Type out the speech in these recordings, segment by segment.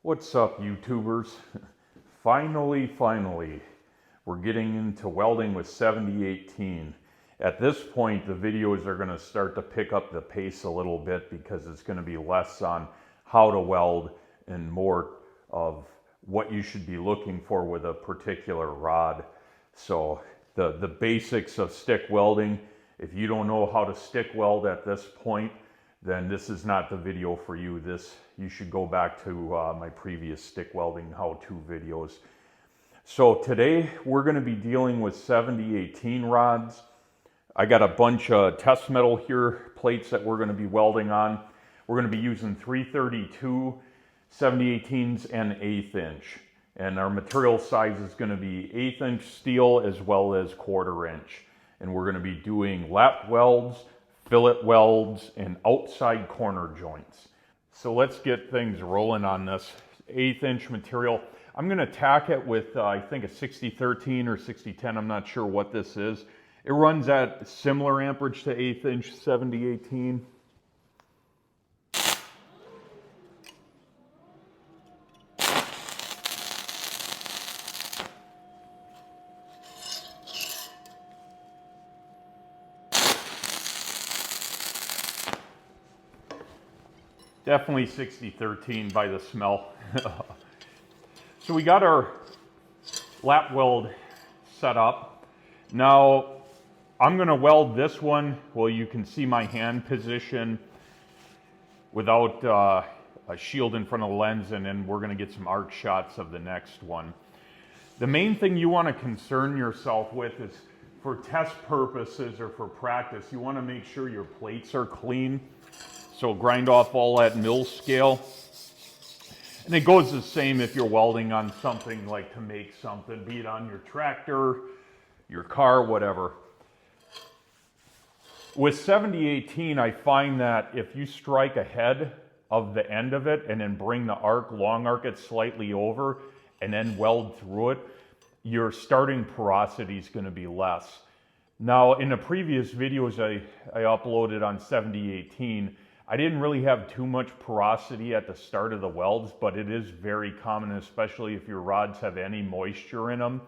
What's up, YouTubers? Finally, we're getting into welding with 7018. At this point, the videos are going to start to pick up the pace a little bit because it's going to be less on how to weld and more of what you should be looking for with a particular rod. So the basics of stick welding, if you don't know how to stick weld at this point, then this is not the video for you. You should go back to my previous stick welding how-to videos. So today we're going to be dealing with 7018 rods. I got a bunch of test metal here, plates that we're going to be welding on. We're going to be using 332, 7018s, and 1/8 inch. And our material size is going to be 1/8 inch steel as well as 1/4 inch. And we're going to be doing lap welds, fillet welds, and outside corner joints. So let's get things rolling on this 1/8 inch material. I'm going to tack it with I think a 6013 or 6010. I'm not sure what this is. It runs at similar amperage to 1/8 inch 7018. Definitely 6013 by the smell. So we got our lap weld set up. Now I'm going to weld this one. Well, you can see my hand position without a shield in front of the lens, and then we're going to get some arc shots of the next one. The main thing you want to concern yourself with is, for test purposes or for practice, you want to make sure your plates are clean. So grind off all that mill scale. And it goes the same if you're welding on something like to make something, be it on your tractor, your car, whatever. With 7018, I find that if you strike ahead of the end of it and then bring the arc, long arc it slightly over, and then weld through it, your starting porosity is going to be less. Now, in the previous videos I uploaded on 7018, I didn't really have too much porosity at the start of the welds, but it is very common, especially if your rods have any moisture in them.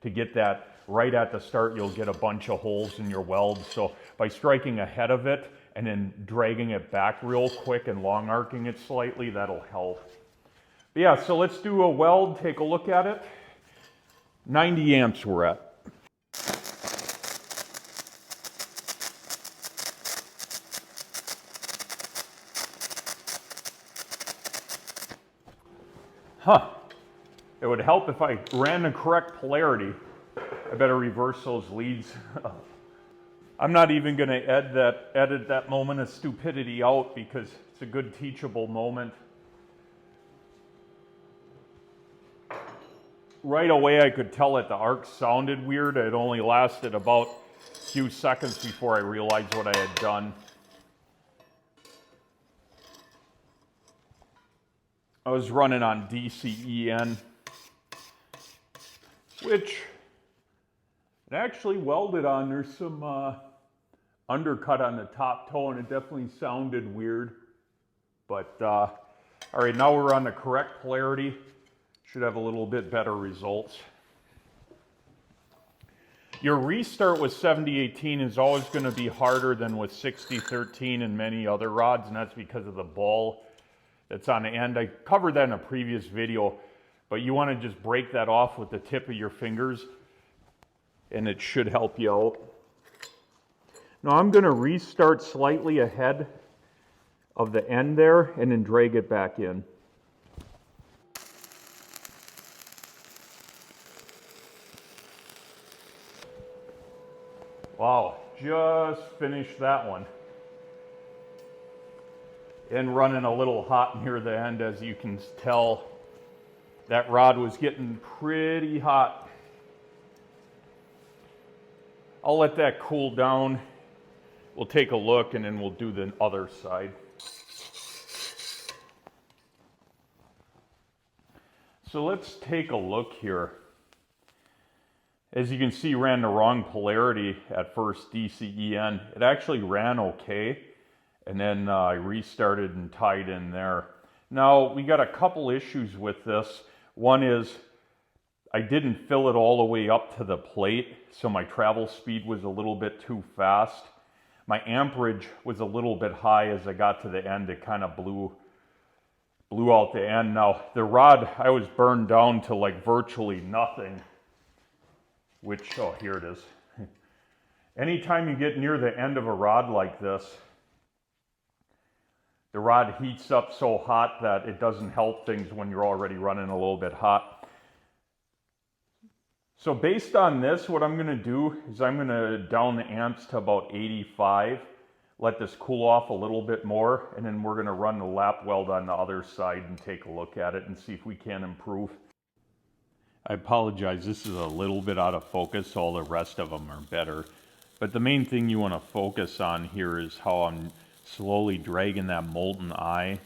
To get that right at the start, you'll get a bunch of holes in your weld. So by striking ahead of it and then dragging it back real quick and long arcing it slightly, that'll help. But yeah, so let's do a weld, take a look at it. 90 amps we're at. It would help if I ran the correct polarity. I better reverse those leads. I'm not even going to edit that moment of stupidity out because it's a good teachable moment. Right away I could tell that the arc sounded weird. It only lasted about a few seconds before I realized what I had done. I was running on DCEN, which it actually welded on. There's some undercut on the top toe, and it definitely sounded weird. But all right, now we're on the correct polarity. Should have a little bit better results. Your restart with 7018 is always going to be harder than with 6013 and many other rods, and that's because of the ball that's on the end. I covered that in a previous video, but you want to just break that off with the tip of your fingers, and it should help you out. Now I'm going to restart slightly ahead of the end there and then drag it back in. Wow, just finished that one. And running a little hot near the end, as you can tell. That rod was getting pretty hot. I'll let that cool down. We'll take a look and then we'll do the other side. So let's take a look here. As you can see, ran the wrong polarity at first, DCEN. It actually ran okay. And then I restarted and tied in there. Now, we got a couple issues with this. One is I didn't fill it all the way up to the plate, so my travel speed was a little bit too fast. My amperage was a little bit high. As I got to the end, it kind of blew out the end. Now, the rod, I was burned down to like virtually nothing, which, oh, here it is. Anytime you get near the end of a rod like this, the rod heats up so hot that it doesn't help things when you're already running a little bit hot. So based on this, what I'm going to do is I'm going to down the amps to about 85, let this cool off a little bit more, and then we're going to run the lap weld on the other side and take a look at it and see if we can improve. I apologize, this is a little bit out of focus, all the rest of them are better. But the main thing you want to focus on here is how I'm slowly dragging that molten eye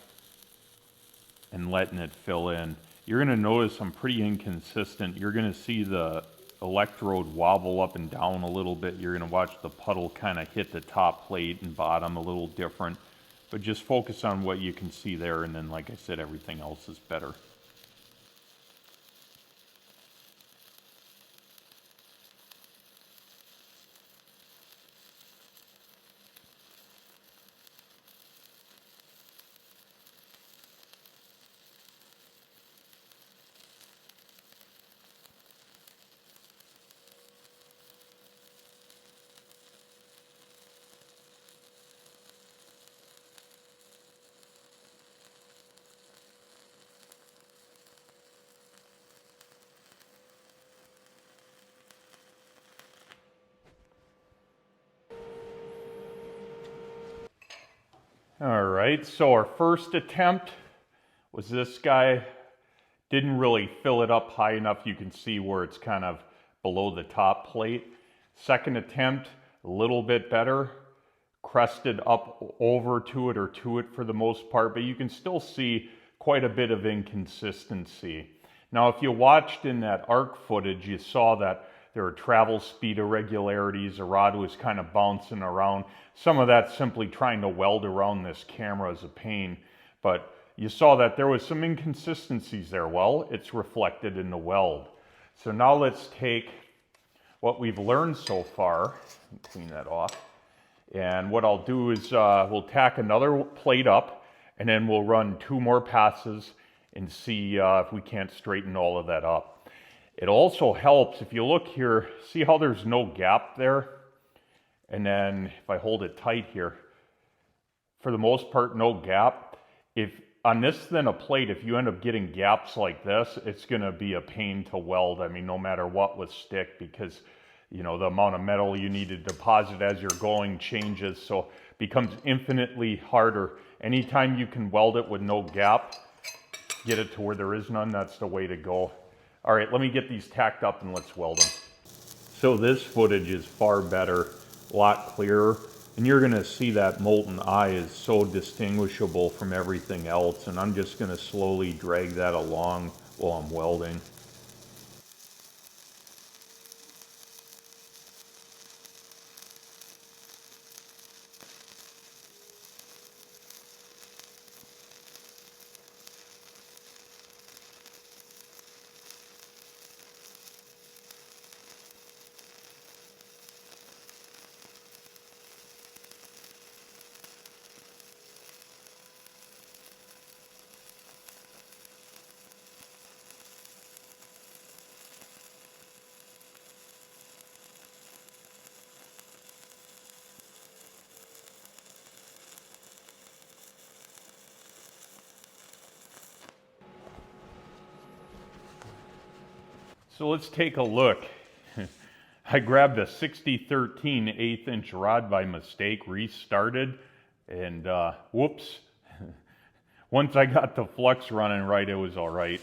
and letting it fill in. You're going to notice I'm pretty inconsistent. You're going to see the electrode wobble up and down a little bit. You're going to watch the puddle kind of hit the top plate and bottom a little different. But just focus on what you can see there, and then, like I said, everything else is better. All right, so our first attempt was this guy. Didn't really fill it up high enough. You can see where it's kind of below the top plate. Second attempt, a little bit better. Crested up over to it or to it for the most part, but you can still see quite a bit of inconsistency. Now, if you watched in that arc footage, you saw that there were travel speed irregularities. The rod was kind of bouncing around. Some of that's simply trying to weld around this camera is a pain, but you saw that there was some inconsistencies there. Well, it's reflected in the weld. So now let's take what we've learned so far, clean that off, and what I'll do is we'll tack another plate up, and then we'll run 2 more passes and see if we can't straighten all of that up. It also helps, if you look here, see how there's no gap there? And then if I hold it tight here, for the most part, no gap. If on this thin a plate, if you end up getting gaps like this, it's going to be a pain to weld. I mean, no matter what with stick, because you know the amount of metal you need to deposit as you're going changes, so it becomes infinitely harder. Anytime you can weld it with no gap, get it to where there is none, that's the way to go. All right, let me get these tacked up and let's weld them. So this footage is far better, a lot clearer, and you're gonna see that molten eye is so distinguishable from everything else, and I'm just gonna slowly drag that along while I'm welding. So let's take a look. I grabbed a 6013 1/8" rod by mistake, restarted, and whoops. Once I got the flux running right, it was all right.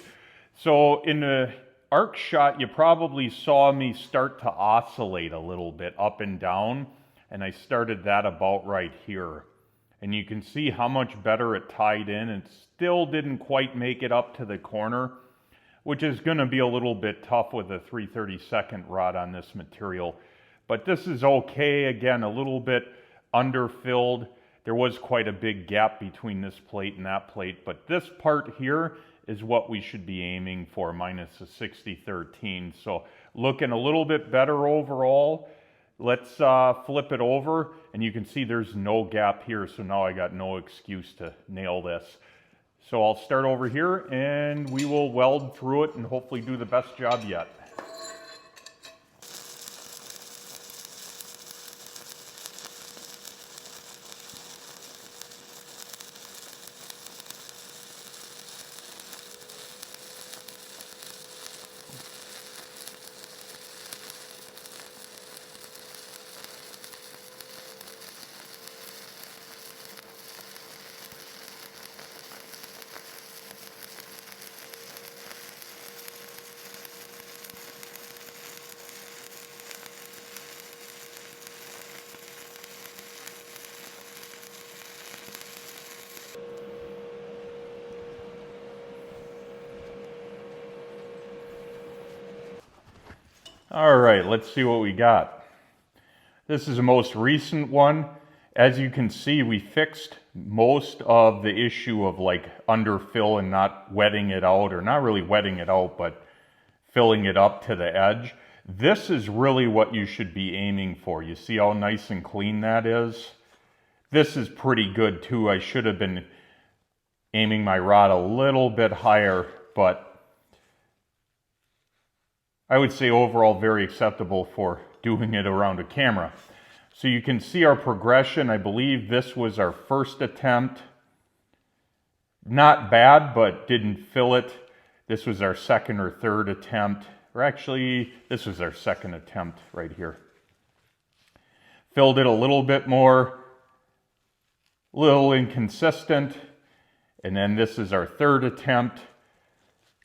So in the arc shot, you probably saw me start to oscillate a little bit up and down, and I started that about right here. And you can see how much better it tied in, and still didn't quite make it up to the corner, which is going to be a little bit tough with a 3/32 rod on this material. But this is okay. Again, a little bit underfilled. there was quite a big gap between this plate and that plate, but this part here is what we should be aiming for, minus the 6013. So looking a little bit better overall. Let's flip it over, and you can see there's no gap here, so now I got no excuse to nail this. So I'll start over here, and we will weld through it and hopefully do the best job yet. All right, let's see what we got. This is the most recent one. As you can see, we fixed most of the issue of like underfill and not wetting it out, or not really wetting it out, but filling it up to the edge. This is really what you should be aiming for. You see how nice and clean that is? This is pretty good too. I should have been aiming my rod a little bit higher, but I would say overall very acceptable for doing it around a camera. So you can see our progression. I believe this was our first attempt. Not bad, but didn't fill it. This was our second or third attempt. Or actually, this was our second attempt right here. Filled it a little bit more. A little inconsistent. And then this is our third attempt.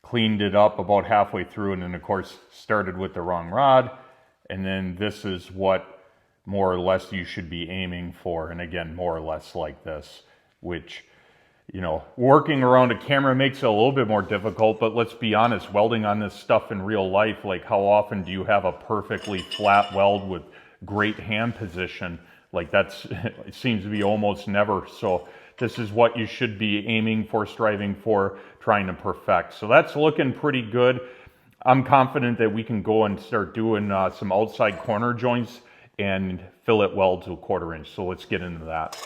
Cleaned it up about halfway through, and then of course started with the wrong rod. And then this is what more or less you should be aiming for, and again more or less like this, which, you know, working around a camera makes it a little bit more difficult, but let's be honest, welding on this stuff in real life, like how often do you have a perfectly flat weld with great hand position? Like that's, it seems to be almost never. So this is what you should be aiming for, striving for, trying to perfect. So that's looking pretty good. I'm confident that we can go and start doing some outside corner joints and fillet welds with 1/4 inch. So let's get into that.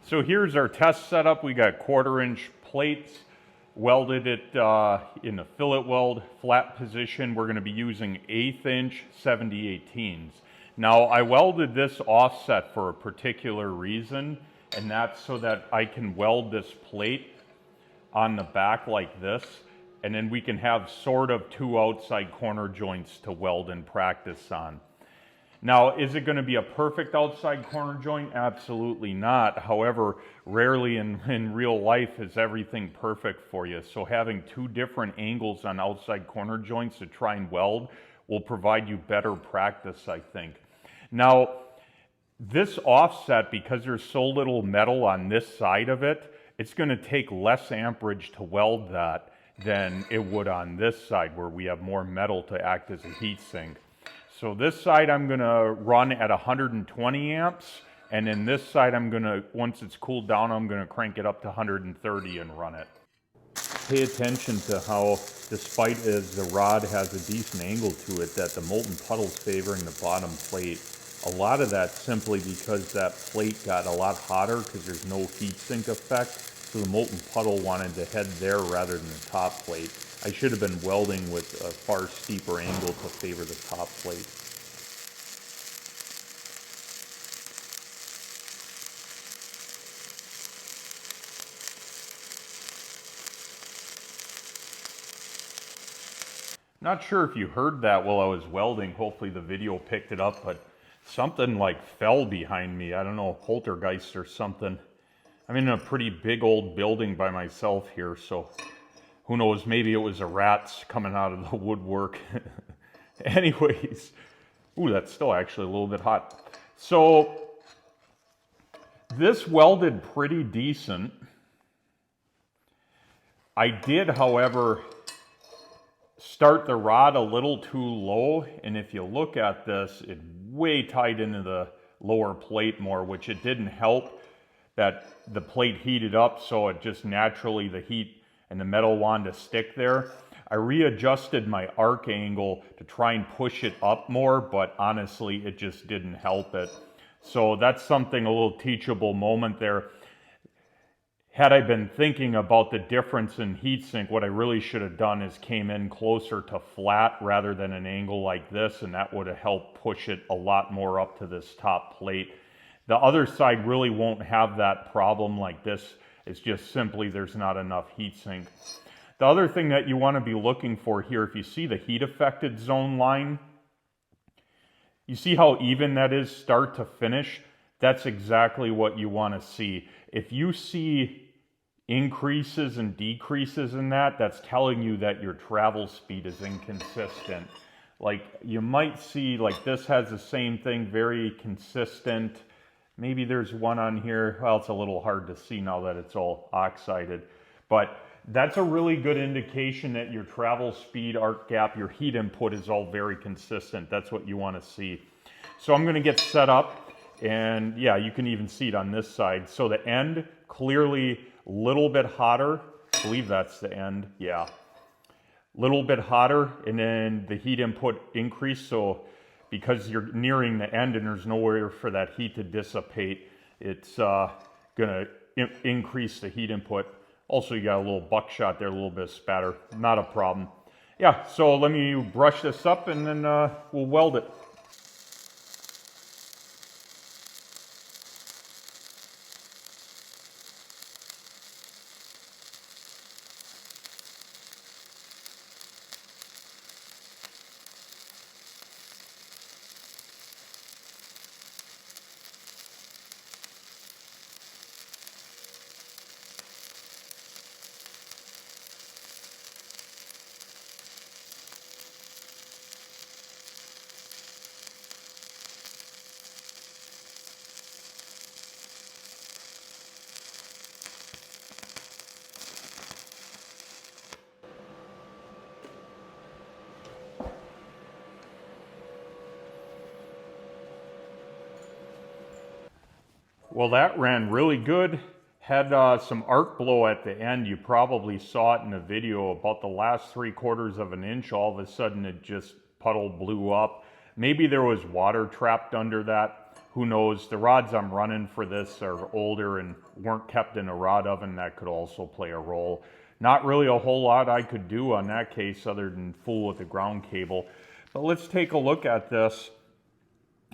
So here's our test setup. We got 1/4 inch plates, welded it in a fillet weld flat position. We're going to be using 1/8 inch 70/18s. Now I welded this offset for a particular reason, and that's so that I can weld this plate on the back like this, and then we can have sort of 2 outside corner joints to weld and practice on. Now, is it going to be a perfect outside corner joint? Absolutely not. However, rarely in real life is everything perfect for you. So having 2 different angles on outside corner joints to try and weld will provide you better practice, I think. Now, this offset, because there's so little metal on this side of it, it's going to take less amperage to weld that than it would on this side where we have more metal to act as a heat sink. So this side I'm going to run at 120 amps, and then this side I'm going to, once it's cooled down, I'm going to crank it up to 130 and run it. Pay attention to how, despite as the rod has a decent angle to it, that the molten puddle's favoring the bottom plate. A lot of that simply because that plate got a lot hotter because there's no heat sink effect, so the molten puddle wanted to head there rather than the top plate. I should have been welding with a far steeper angle to favor the top plate. Not sure if you heard that while I was welding. Hopefully the video picked it up, but something like fell behind me. I don't know, poltergeist or something. I'm in a pretty big old building by myself here, so who knows, maybe it was a rats coming out of the woodwork. Anyways, ooh, that's still actually a little bit hot. So this welded pretty decent. I did, however, start the rod a little too low, and if you look at this, it way tied into the lower plate more, which it didn't help. that the plate heated up, so it just naturally, the heat and the metal wanted to stick there. I readjusted my arc angle to try and push it up more, but honestly, it just didn't help it. So that's something, a little teachable moment there. Had I been thinking about the difference in heatsink, what I really should have done is came in closer to flat rather than an angle like this, and that would have helped push it a lot more up to this top plate. The other side really won't have that problem like this. It's just simply there's not enough heatsink. The other thing that you want to be looking for here, if you see the heat affected zone line, you see how even that is start to finish? That's exactly what you want to see. If you see increases and decreases in that, that's telling you that your travel speed is inconsistent. Like you might see, like this has the same thing, very consistent. Maybe there's one on here. Well, it's a little hard to see now that it's all oxided, but that's a really good indication that your travel speed, arc gap, your heat input is all very consistent. That's what you want to see. So I'm going to get set up, and yeah, you can even see it on this side. So the end, clearly a little bit hotter. I believe that's the end. Yeah. Little bit hotter, and then the heat input increase. So because you're nearing the end and there's nowhere for that heat to dissipate, it's going to increase the heat input. Also, you got a little buckshot there, a little bit of spatter. Not a problem. Yeah, so let me brush this up and then we'll weld it. Well, that ran really good. Had some arc blow at the end. You probably saw it in the video. About the last 3/4 of an inch, all of a sudden it just puddle blew up. Maybe there was water trapped under that. Who knows? The rods I'm running for this are older and weren't kept in a rod oven. That could also play a role. Not really a whole lot I could do on that case other than fool with the ground cable. But let's take a look at this.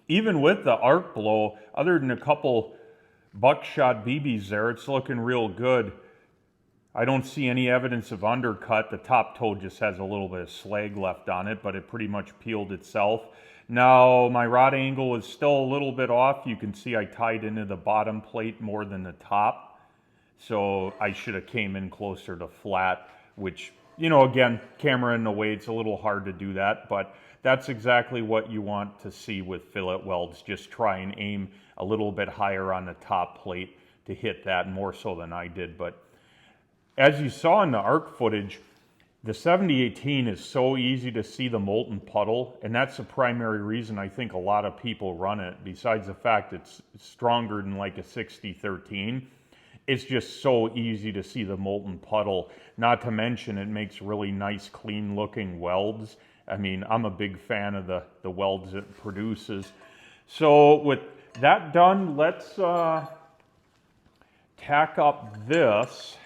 Even with the arc blow, other than a couple buckshot BBs there, it's looking real good. I don't see any evidence of undercut. The top toe just has a little bit of slag left on it, but it pretty much peeled itself. Now my rod angle is still a little bit off. You can see I tied into the bottom plate more than the top, so I should have came in closer to flat, which, you know, again, camera in the way, it's a little hard to do that, but that's exactly what you want to see with fillet welds. Just try and aim a little bit higher on the top plate to hit that, more so than I did. But as you saw in the arc footage, the 7018 is so easy to see the molten puddle, and that's the primary reason I think a lot of people run it, besides the fact it's stronger than like a 6013. It's just so easy to see the molten puddle. Not to mention it makes really nice, clean looking welds. I mean, I'm a big fan of the welds it produces. So with that done, let's tack up this.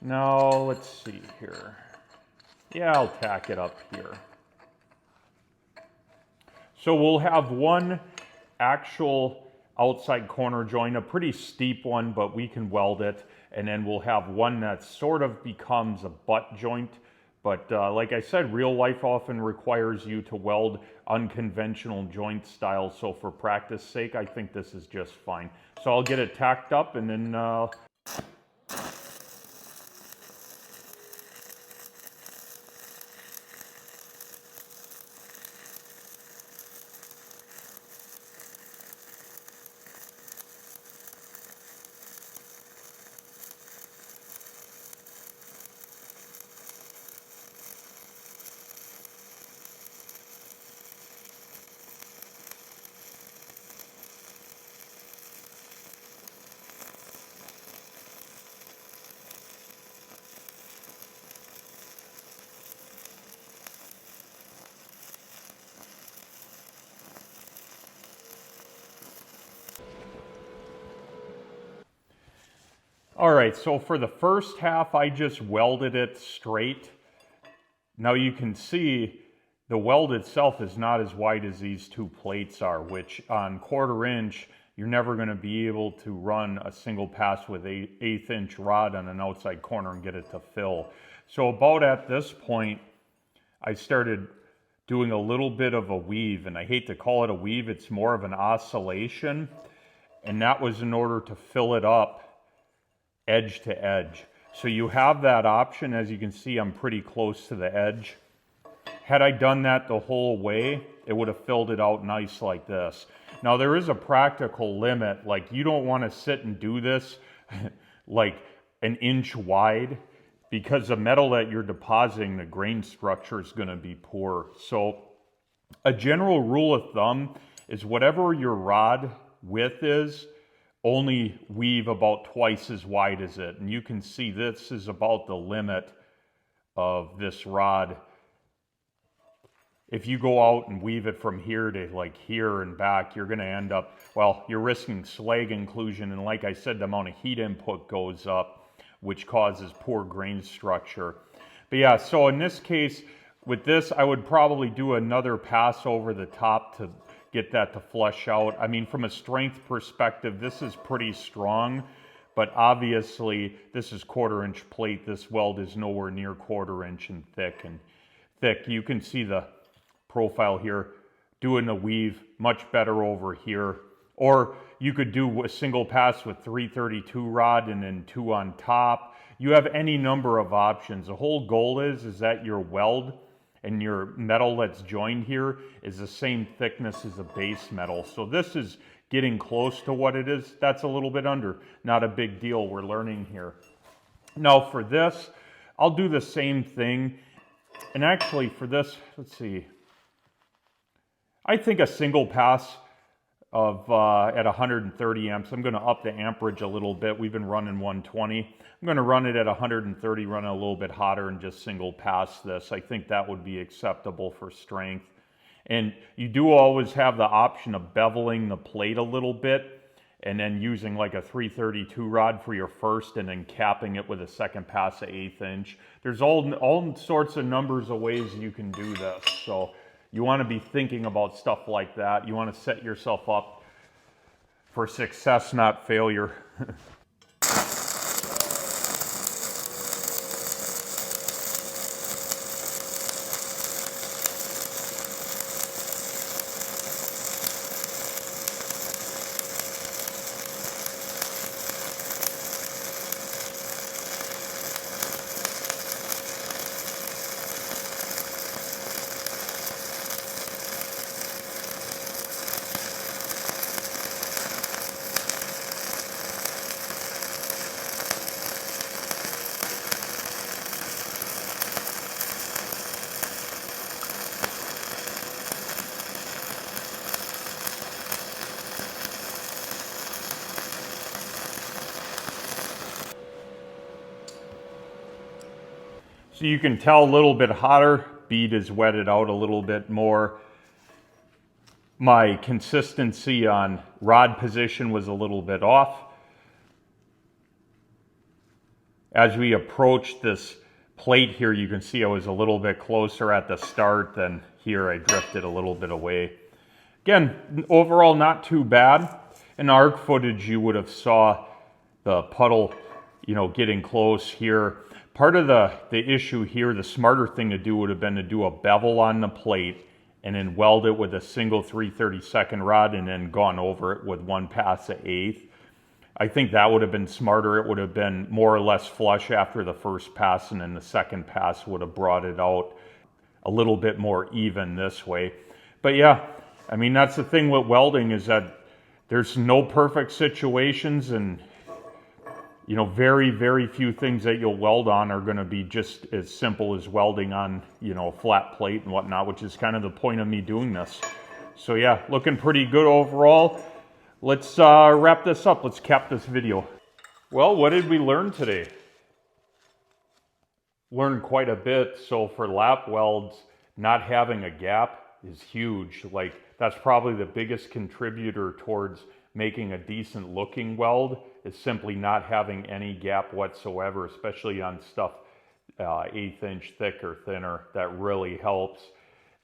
Now, let's see here. Yeah, I'll tack it up here. So we'll have one actual outside corner joint, a pretty steep one, but we can weld it. And then we'll have one that sort of becomes a butt joint. But like I said, real life often requires you to weld unconventional joint style. So for practice sake, I think this is just fine. So I'll get it tacked up and then All right, so for the first half, I just welded it straight. Now you can see the weld itself is not as wide as these two plates are, which on 1/4 inch, you're never going to be able to run a single pass with an 1/8 inch rod on an outside corner and get it to fill. So about at this point, I started doing a little bit of a weave, and I hate to call it a weave, it's more of an oscillation, and that was in order to fill it up edge to edge. So you have that option. As you can see, I'm pretty close to the edge. Had I done that the whole way, it would have filled it out nice like this. Now there is a practical limit, like you don't want to sit and do this like 1 inch wide, because the metal that you're depositing, the grain structure is going to be poor. So a general rule of thumb is whatever your rod width is, only weave about twice as wide as it. And you can see this is about the limit of this rod. If you go out and weave it from here to like here and back, you're going to end up, well, you're risking slag inclusion. And like I said, the amount of heat input goes up, which causes poor grain structure. But yeah, so in this case, with this, I would probably do another pass over the top to get that to flush out. I mean, from a strength perspective, this is pretty strong, but obviously this is 1/4 inch plate. This weld is nowhere near 1/4 inch and thick. You can see the profile here, doing the weave much better over here. Or you could do a single pass with 332 rod and then 2 on top. You have any number of options. The whole goal is that your weld and your metal that's joined here is the same thickness as the base metal. So this is getting close to what it is. That's a little bit under. Not a big deal. We're learning here. Now for this, I'll do the same thing. And actually for this, let's see. I think a single pass of at 130 amps. I'm going to up the amperage a little bit. We've been running 120. I'm going to run it at 130, run it a little bit hotter, and just single pass this. I think that would be acceptable for strength. And you do always have the option of beveling the plate a little bit and then using like a 332 rod for your first and then capping it with a second pass at 1/8 inch. There's all sorts of numbers of ways you can do this. So you want to be thinking about stuff like that. You want to set yourself up for success, not failure. So you can tell a little bit hotter, bead is wetted out a little bit more. My consistency on rod position was a little bit off. As we approached this plate here, you can see I was a little bit closer at the start than here. I drifted a little bit away. Again, overall not too bad. In ARC footage, you would have saw the puddle, getting close here. Part of the issue here, the smarter thing to do would have been to do a bevel on the plate and then weld it with a single 3/32 rod and then gone over it with 1 pass at 1/8. I think that would have been smarter. It would have been more or less flush after the first pass, and then the second pass would have brought it out a little bit more even this way. But yeah, I mean, that's the thing with welding, is that there's no perfect situations, and very, very few things that you'll weld on are going to be just as simple as welding on, flat plate and whatnot, which is kind of the point of me doing this. So yeah, looking pretty good overall. Let's wrap this up. Let's cap this video. Well, what did we learn today? Learned quite a bit. So for lap welds, not having a gap is huge. Like, that's probably the biggest contributor towards making a decent looking weld, is simply not having any gap whatsoever, especially on stuff 1/8 inch thick or thinner. That really helps.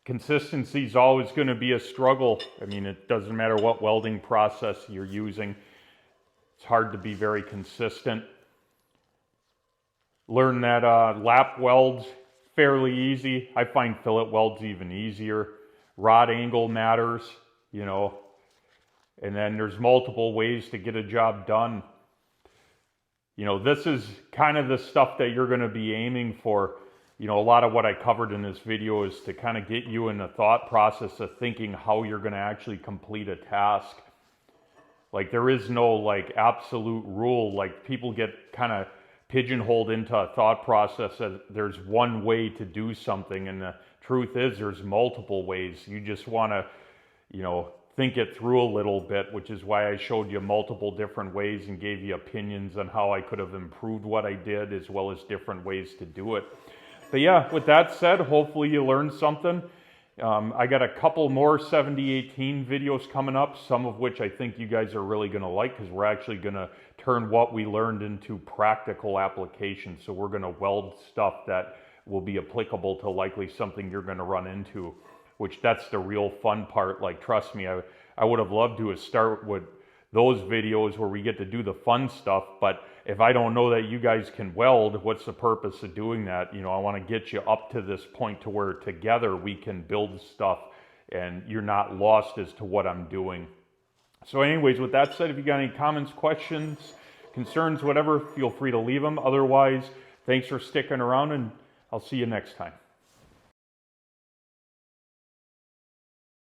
Consistency is always going to be a struggle. I mean, it doesn't matter what welding process you're using. It's hard to be very consistent. Learn that lap welds, fairly easy. I find fillet welds even easier. Rod angle matters, you know, and then there's multiple ways to get a job done. You know, this is kind of the stuff that you're going to be aiming for. You know, a lot of what I covered in this video is to kind of get you in the thought process of thinking how you're going to actually complete a task. Like, there is no like absolute rule. Like, people get kind of pigeonholed into a thought process that there's one way to do something, and the truth is there's multiple ways. You just want to, you know, think it through a little bit, which is why I showed you multiple different ways and gave you opinions on how I could have improved what I did, as well as different ways to do it. But yeah, with that said, hopefully you learned something. I got a couple more 7018 videos coming up, some of which I think you guys are really going to like, because we're actually going to turn what we learned into practical applications. So we're going to weld stuff that will be applicable to likely something you're going to run into, which that's the real fun part. Like, trust me, I would have loved to start with those videos where we get to do the fun stuff, but if I don't know that you guys can weld, what's the purpose of doing that? You know, I want to get you up to this point to where together we can build stuff and you're not lost as to what I'm doing. So anyways, with that said, if you got any comments, questions, concerns, whatever, feel free to leave them. Otherwise, thanks for sticking around, and I'll see you next time.